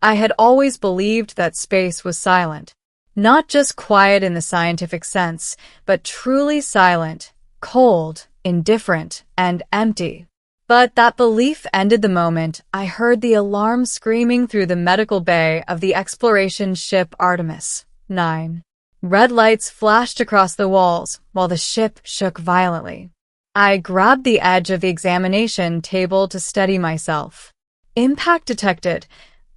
I had always believed that space was silent. Not just quiet in the scientific sense, but truly silent, cold, indifferent, and empty. But that belief ended the moment I heard the alarm screaming through the medical bay of the exploration ship Artemis 9. Red lights flashed across the walls while the ship shook violently. I grabbed the edge of the examination table to steady myself. Impact detected,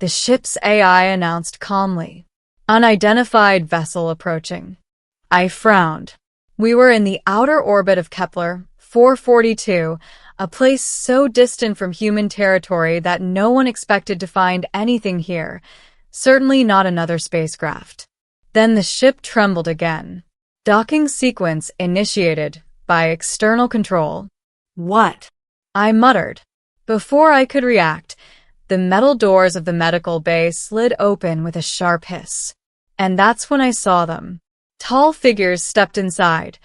the ship's AI announced calmly. Unidentified vessel approaching. I frowned. We were in the outer orbit of Kepler 442, a place so distant from human territory that no one expected to find anything here, certainly not another spacecraft. Then the ship trembled again. Docking sequence initiated by external control. What? I muttered. Before I could react, the metal doors of the medical bay slid open with a sharp hiss. And that's when I saw them. Tall figures stepped inside,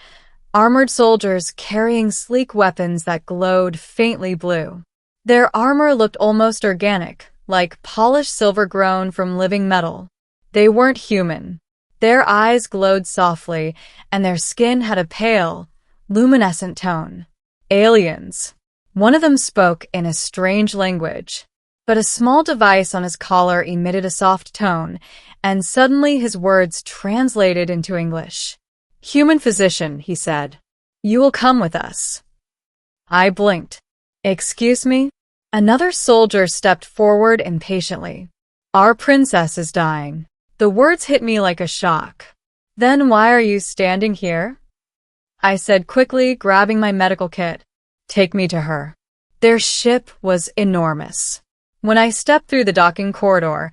armored soldiers carrying sleek weapons that glowed faintly blue. Their armor looked almost organic, like polished silver grown from living metal. They weren't human. Their eyes glowed softly, and their skin had a pale, luminescent tone. Aliens. One of them spoke in a strange language. But a small device on his collar emitted a soft tone, and suddenly his words translated into English. "Human physician," he said. "You will come with us." I blinked. "Excuse me?" Another soldier stepped forward impatiently. "Our princess is dying." The words hit me like a shock. "Then why are you standing here?" I said quickly, grabbing my medical kit. "Take me to her." Their ship was enormous. When I stepped through the docking corridor,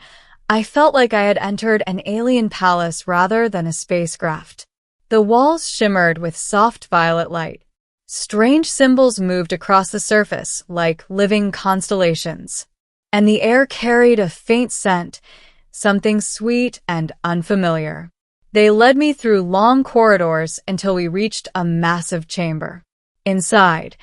I felt like I had entered an alien palace rather than a spacecraft. The walls shimmered with soft violet light. Strange symbols moved across the surface like living constellations. And the air carried a faint scent, something sweet and unfamiliar. They led me through long corridors until we reached a massive chamber. Inside,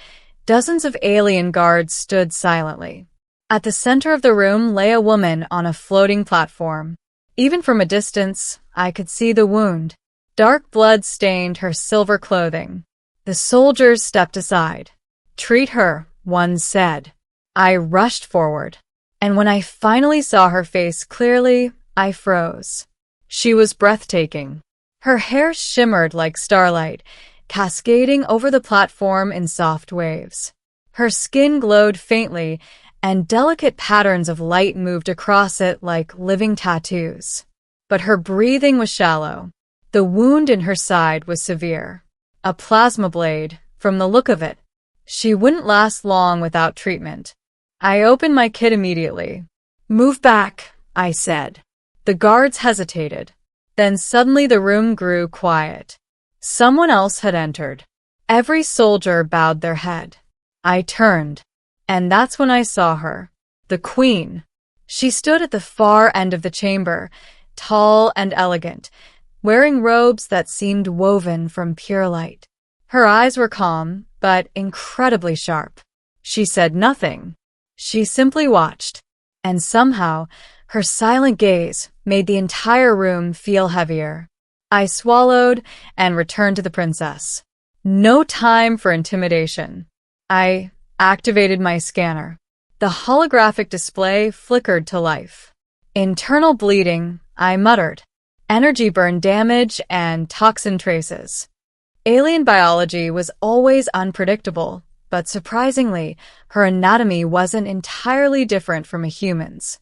dozens of alien guards stood silently. At the center of the room lay a woman on a floating platform. Even from a distance, I could see the wound. Dark blood stained her silver clothing. The soldiers stepped aside. "Treat her," one said. I rushed forward, and when I finally saw her face clearly, I froze. She was breathtaking. Her hair shimmered like starlight, cascading over the platform in soft waves. Her skin glowed faintly, and delicate patterns of light moved across it like living tattoos. But her breathing was shallow. The wound in her side was severe. A plasma blade, from the look of it. She wouldn't last long without treatment. I opened my kit immediately. "Move back," I said. The guards hesitated. Then suddenly the room grew quiet. Someone else had entered. Every soldier bowed their head. I turned. And that's when I saw her, the queen. She stood at the far end of the chamber, tall and elegant, wearing robes that seemed woven from pure light. Her eyes were calm, but incredibly sharp. She said nothing. She simply watched, and somehow, her silent gaze made the entire room feel heavier. I swallowed and returned to the princess. No time for intimidation. I activated my scanner. The holographic display flickered to life. "Internal bleeding," I muttered. "Energy burn damage and toxin traces." Alien biology was always unpredictable, but surprisingly, her anatomy wasn't entirely different from a human's.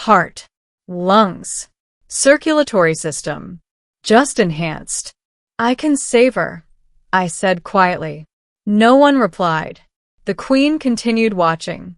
Heart, lungs, circulatory system, just enhanced. "I can save her," I said quietly. No one replied. The queen continued watching.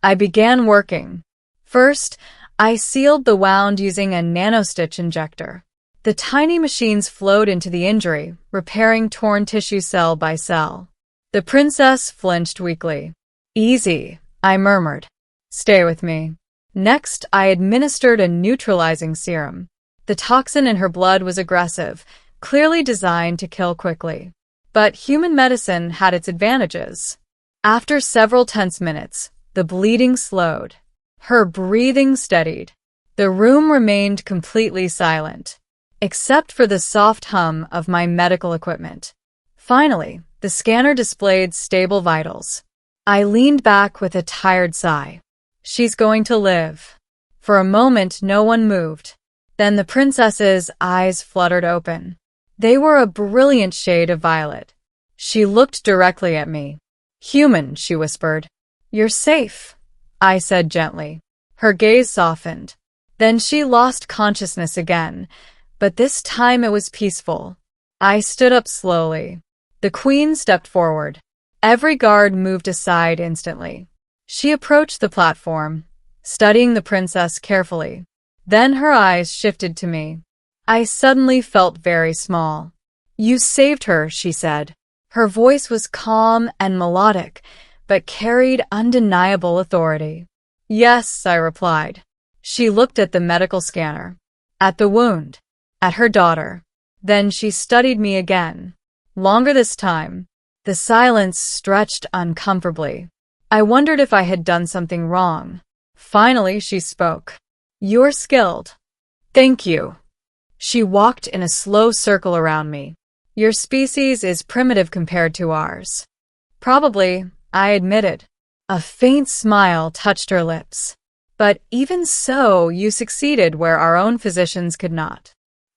I began working. First, I sealed the wound using a nanostitch injector. The tiny machines flowed into the injury, repairing torn tissue cell by cell. The princess flinched weakly. "Easy," I murmured. "Stay with me." Next, I administered a neutralizing serum. The toxin in her blood was aggressive, clearly designed to kill quickly. But human medicine had its advantages. After several tense minutes, the bleeding slowed. Her breathing steadied. The room remained completely silent, except for the soft hum of my medical equipment. Finally, the scanner displayed stable vitals. I leaned back with a tired sigh. She's going to live. For a moment, no one moved. Then the princess's eyes fluttered open. They were a brilliant shade of violet. She looked directly at me. "Human," she whispered. "You're safe," I said gently. Her gaze softened. Then she lost consciousness again, but this time it was peaceful. I stood up slowly. The queen stepped forward. Every guard moved aside instantly. She approached the platform, studying the princess carefully. Then her eyes shifted to me. I suddenly felt very small. "You saved her," she said. Her voice was calm and melodic, but carried undeniable authority. "Yes," I replied. She looked at the medical scanner, at the wound, at her daughter. Then she studied me again. Longer this time. The silence stretched uncomfortably. I wondered if I had done something wrong. Finally, she spoke. "You're skilled." "Thank you." She walked in a slow circle around me. "Your species is primitive compared to ours." "Probably," I admitted. A faint smile touched her lips. "But even so, you succeeded where our own physicians could not."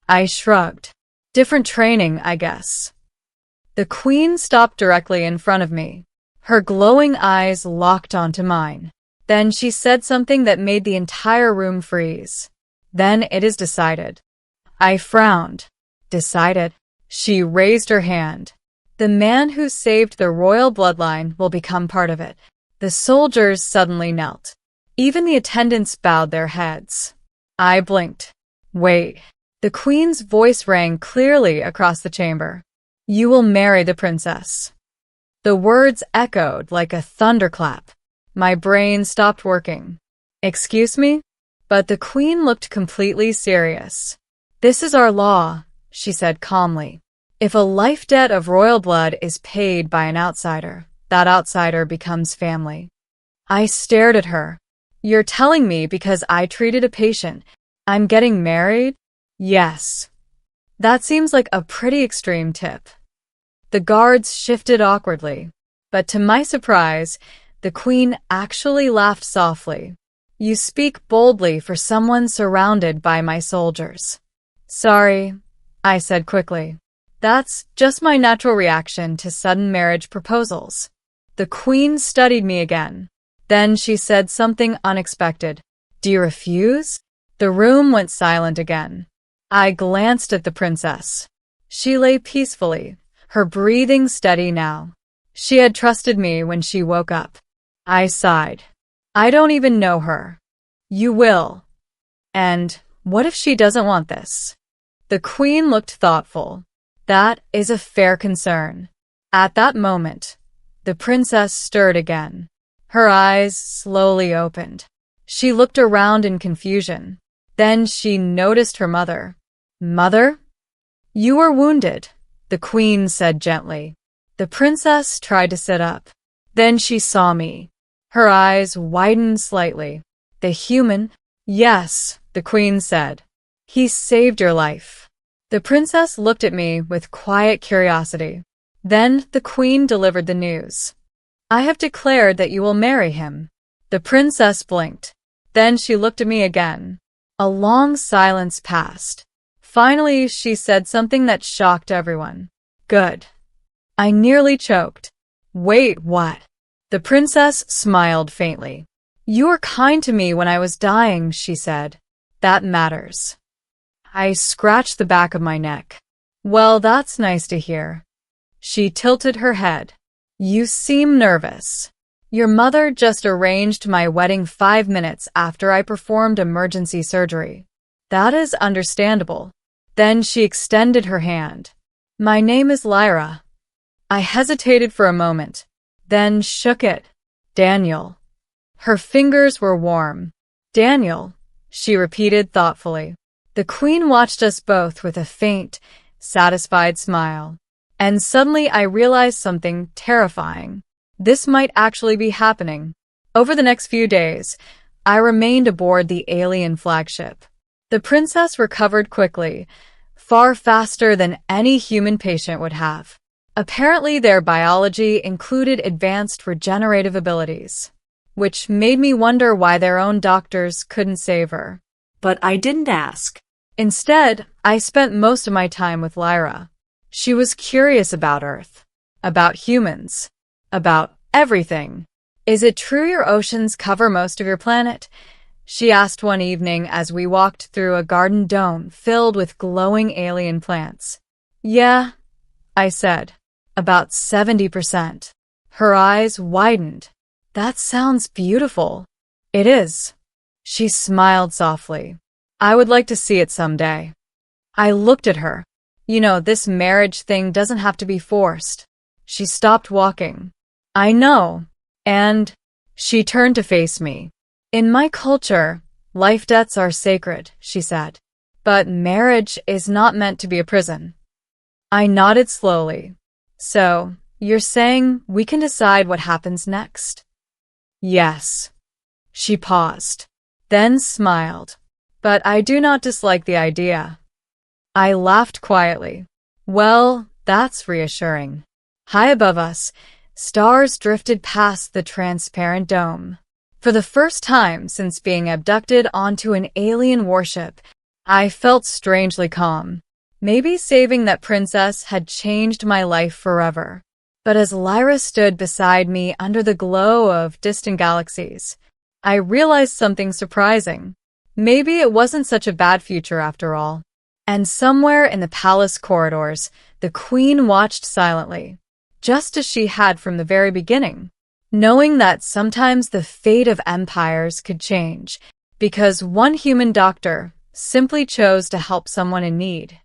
I shrugged. "Different training, I guess." The queen stopped directly in front of me. Her glowing eyes locked onto mine. Then she said something that made the entire room freeze. "Then it is decided." I frowned. "Decided?" She raised her hand. "The man who saved the royal bloodline will become part of it." The soldiers suddenly knelt. Even the attendants bowed their heads. I blinked. "Wait." The queen's voice rang clearly across the chamber. "You will marry the princess." The words echoed like a thunderclap. My brain stopped working. "Excuse me?" But the queen looked completely serious. "This is our law," she said calmly. "If a life debt of royal blood is paid by an outsider, that outsider becomes family." I stared at her. "You're telling me because I treated a patient, I'm getting married?" "Yes." "That seems like a pretty extreme tip." The guards shifted awkwardly, but to my surprise, the queen actually laughed softly. "You speak boldly for someone surrounded by my soldiers." "Sorry," I said quickly. "That's just my natural reaction to sudden marriage proposals." The queen studied me again. Then she said something unexpected. "Do you refuse?" The room went silent again. I glanced at the princess. She lay peacefully, her breathing steady now. She had trusted me when she woke up. I sighed. "I don't even know her." "You will." "And what if she doesn't want this?" The queen looked thoughtful. "That is a fair concern." At that moment, the princess stirred again. Her eyes slowly opened. She looked around in confusion. Then she noticed her mother. "Mother?" "You were wounded," the queen said gently. The princess tried to sit up. Then she saw me. Her eyes widened slightly. "The human?" "Yes," the queen said. "He saved your life." The princess looked at me with quiet curiosity. Then the queen delivered the news. "I have declared that you will marry him." The princess blinked. Then she looked at me again. A long silence passed. Finally, she said something that shocked everyone. "Good." I nearly choked. "Wait, what?" The princess smiled faintly. "You were kind to me when I was dying," she said. "That matters." I scratched the back of my neck. "Well, that's nice to hear." She tilted her head. "You seem nervous." "Your mother just arranged my wedding 5 minutes after I performed emergency surgery." "That is understandable." Then she extended her hand. "My name is Lyra." I hesitated for a moment, then shook it. "Daniel." Her fingers were warm. "Daniel," she repeated thoughtfully. The queen watched us both with a faint, satisfied smile. And suddenly I realized something terrifying. This might actually be happening. Over the next few days, I remained aboard the alien flagship. The princess recovered quickly, far faster than any human patient would have. Apparently, their biology included advanced regenerative abilities, which made me wonder why their own doctors couldn't save her. But I didn't ask. Instead, I spent most of my time with Lyra. She was curious about Earth, about humans, about everything. "Is it true your oceans cover most of your planet?" she asked one evening as we walked through a garden dome filled with glowing alien plants. "Yeah," I said, "about 70%. Her eyes widened. "That sounds beautiful." "It is." She smiled softly. "I would like to see it someday." I looked at her. "You know, this marriage thing doesn't have to be forced." She stopped walking. "I know." And she turned to face me. "In my culture, life debts are sacred," she said. "But marriage is not meant to be a prison." I nodded slowly. "So, you're saying we can decide what happens next?" "Yes." She paused, then smiled. "But I do not dislike the idea." I laughed quietly. "Well, that's reassuring." High above us, stars drifted past the transparent dome. For the first time since being abducted onto an alien warship, I felt strangely calm. Maybe saving that princess had changed my life forever. But as Lyra stood beside me under the glow of distant galaxies, I realized something surprising. Maybe it wasn't such a bad future after all. And somewhere in the palace corridors, the queen watched silently, just as she had from the very beginning, knowing that sometimes the fate of empires could change because one human doctor simply chose to help someone in need.